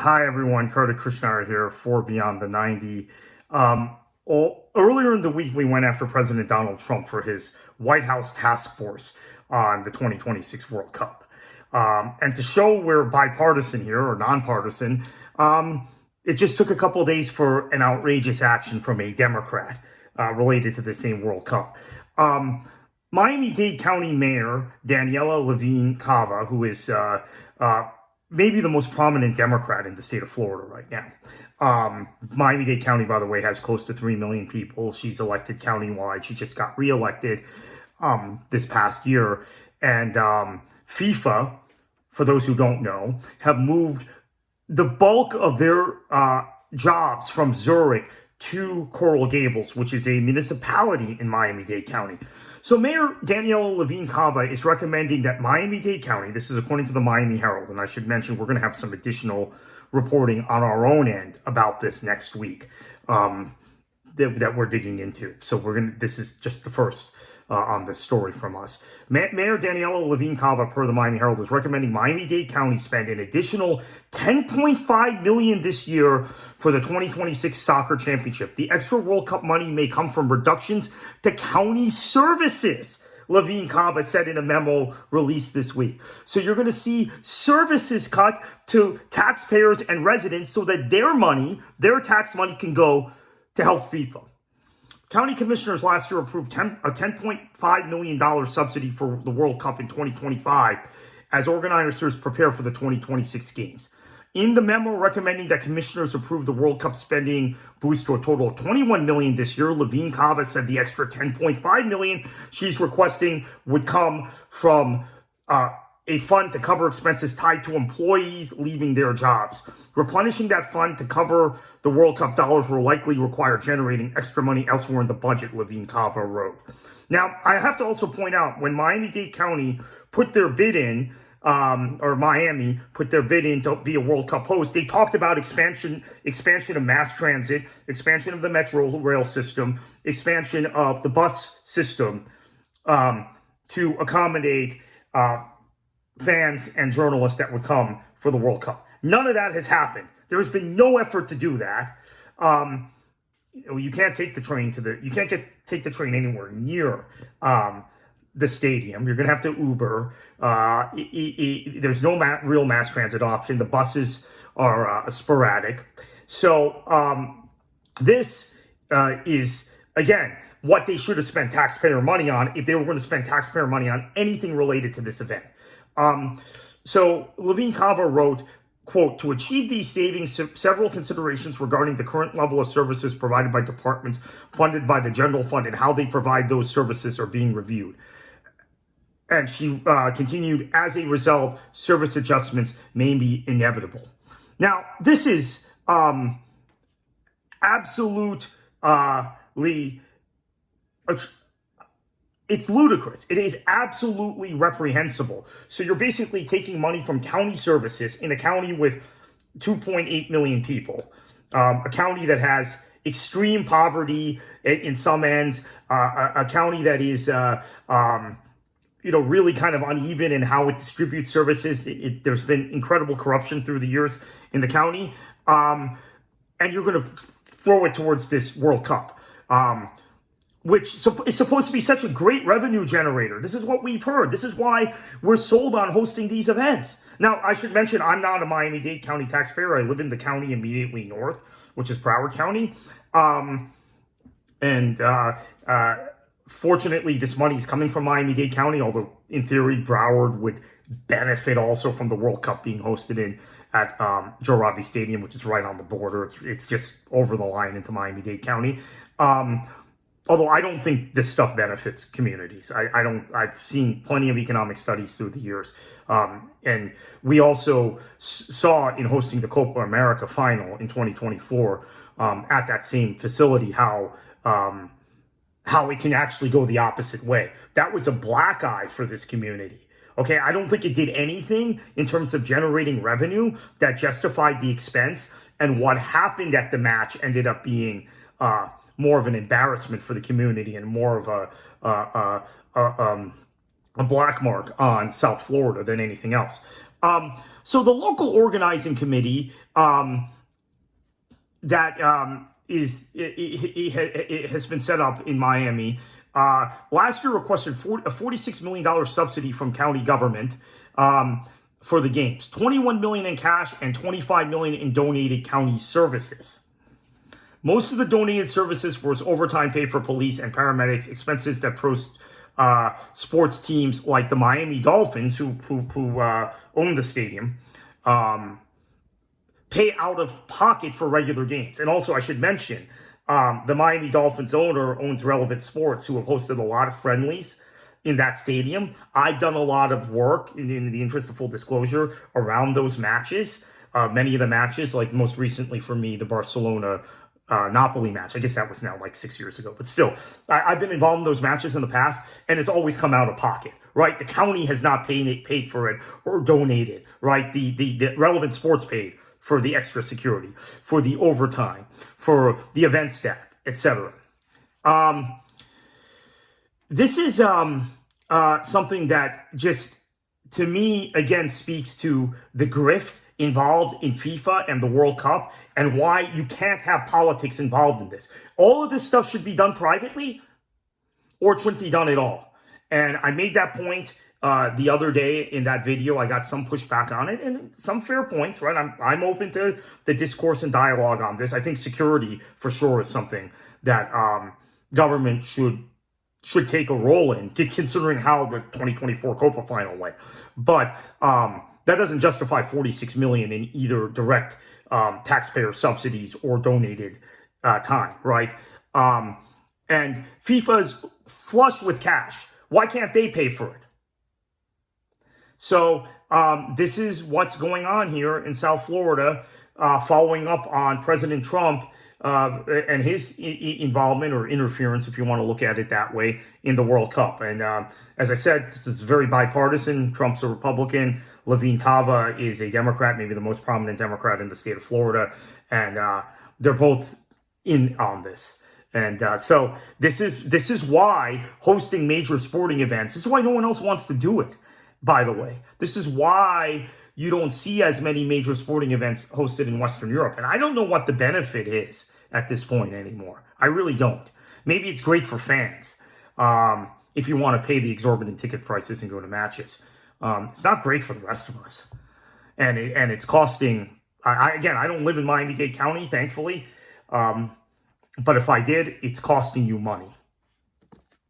Hi, everyone. Kartik Krishnara here for Beyond the 90. Earlier in the week, we went after President Donald Trump for his White House task force on the 2026 World Cup. And to show we're bipartisan here, or nonpartisan, it just took a couple of days for an outrageous action from a Democrat related to the same World Cup. Miami-Dade County Mayor Daniella Levine Cava, who is maybe the most prominent Democrat in the state of Florida right now. Miami-Dade County, by the way, has close to 3 million people. She's elected countywide. She just got reelected this past year. And FIFA, for those who don't know, have moved the bulk of their jobs from Zurich to Coral Gables, which is a municipality in Miami-Dade County. So Mayor Daniella Levine Cava is recommending that Miami-Dade County, this is according to the Miami Herald, and I should mention we're going to have some additional reporting on our own end about this next week that we're digging into. So this is just the first on this story from us. Mayor Daniella Levine Cava, per the Miami Herald, is recommending Miami-Dade County spend an additional $10.5 million this year for the 2026 soccer championship. The extra World Cup money may come from reductions to county services, Levine Cava said in a memo released this week. So you're going to see services cut to taxpayers and residents so that their tax money can go to help FIFA. County commissioners last year approved a $10.5 million subsidy for the World Cup in 2025 as organizers prepare for the 2026 games. In the memo recommending that commissioners approve the World Cup spending boost to a total of $21 million this year, Levine Cava said the extra $10.5 million she's requesting would come from a fund to cover expenses tied to employees leaving their jobs. Replenishing that fund to cover the World Cup dollars will likely require generating extra money elsewhere in the budget, Levine Cava wrote. Now, I have to also point out, when Miami-Dade County put their bid in, or Miami put their bid in to be a World Cup host, they talked about expansion of mass transit, expansion of the metro rail system, expansion of the bus system to accommodate fans and journalists that would come for the World Cup. None of that has happened. There has been no effort to do that. You can't take the train take the train anywhere near the stadium. You're going to have to Uber. There's no real mass transit option. The buses are sporadic. So this is, again, what they should have spent taxpayer money on if they were going to spend taxpayer money on anything related to this event. So Levine Cava wrote, quote, to achieve these savings, several considerations regarding the current level of services provided by departments funded by the general fund and how they provide those services are being reviewed. And she continued, as a result, service adjustments may be inevitable. Now, this is absolutely it's ludicrous. It is absolutely reprehensible. So you're basically taking money from county services in a county with 2.8 million people, a county that has extreme poverty in some ends, a county that is, really kind of uneven in how it distributes services. There's been incredible corruption through the years in the county, and you're going to throw it towards this World Cup. Which is supposed to be such a great revenue generator. This is what we've heard. This is why we're sold on hosting these events. Now, I should mention, I'm not a Miami-Dade County taxpayer. I live in the county immediately north, which is Broward County. Fortunately, this money is coming from Miami-Dade County, although in theory, Broward would benefit also from the World Cup being hosted at Joe Robbie Stadium, which is right on the border. It's just over the line into Miami-Dade County. Although I don't think this stuff benefits communities. I've seen plenty of economic studies through the years. And we also saw in hosting the Copa America final in 2024 at that same facility how it can actually go the opposite way. That was a black eye for this community. Okay, I don't think it did anything in terms of generating revenue that justified the expense. And what happened at the match ended up being more of an embarrassment for the community and more of a black mark on South Florida than anything else. So the local organizing committee that it has been set up in Miami. Last year requested a $46 million subsidy from county government for the games, $21 million in cash and $25 million in donated county services. Most of the donated services was overtime pay for police and paramedics, expenses that sports teams like the Miami Dolphins, who own the stadium, pay out of pocket for regular games. And also, I should mention, the Miami Dolphins owner owns Relevant Sports, who have hosted a lot of friendlies in that stadium. I've done a lot of work, in the interest of full disclosure, around those matches. Many of the matches, like most recently for me, the Barcelona Napoli match. I guess that was now like 6 years ago, but still, I've been involved in those matches in the past, and it's always come out of pocket, right? The county has not paid for it or donated, right? The Relevant Sports paid for the extra security, for the overtime, for the event staff, etc. This is something that just, to me, again, speaks to the grift involved in FIFA and the World Cup, and why you can't have politics involved in this. All of this stuff should be done privately, or it shouldn't be done at all. And I made that point the other day in that video. I got some pushback on it, and some fair points, right? I'm open to the discourse and dialogue on this. I think security, for sure, is something that government should take a role in, considering how the 2024 Copa final went. But that doesn't justify $46 million in either direct taxpayer subsidies or donated time, right? And FIFA is flush with cash. Why can't they pay for it? So this is what's going on here in South Florida, following up on President Trump and his involvement or interference, if you want to look at it that way, in the World Cup. And as I said, this is very bipartisan. Trump's a Republican. Levine Cava is a Democrat, maybe the most prominent Democrat in the state of Florida. And they're both in on this. And so this is why hosting major sporting events, this is why no one else wants to do it, by the way. This is why you don't see as many major sporting events hosted in Western Europe. And I don't know what the benefit is at this point anymore. I really don't. Maybe it's great for fans if you want to pay the exorbitant ticket prices and go to matches. It's not great for the rest of us. And it's costing, again, I don't live in Miami-Dade County, thankfully. But if I did, it's costing you money.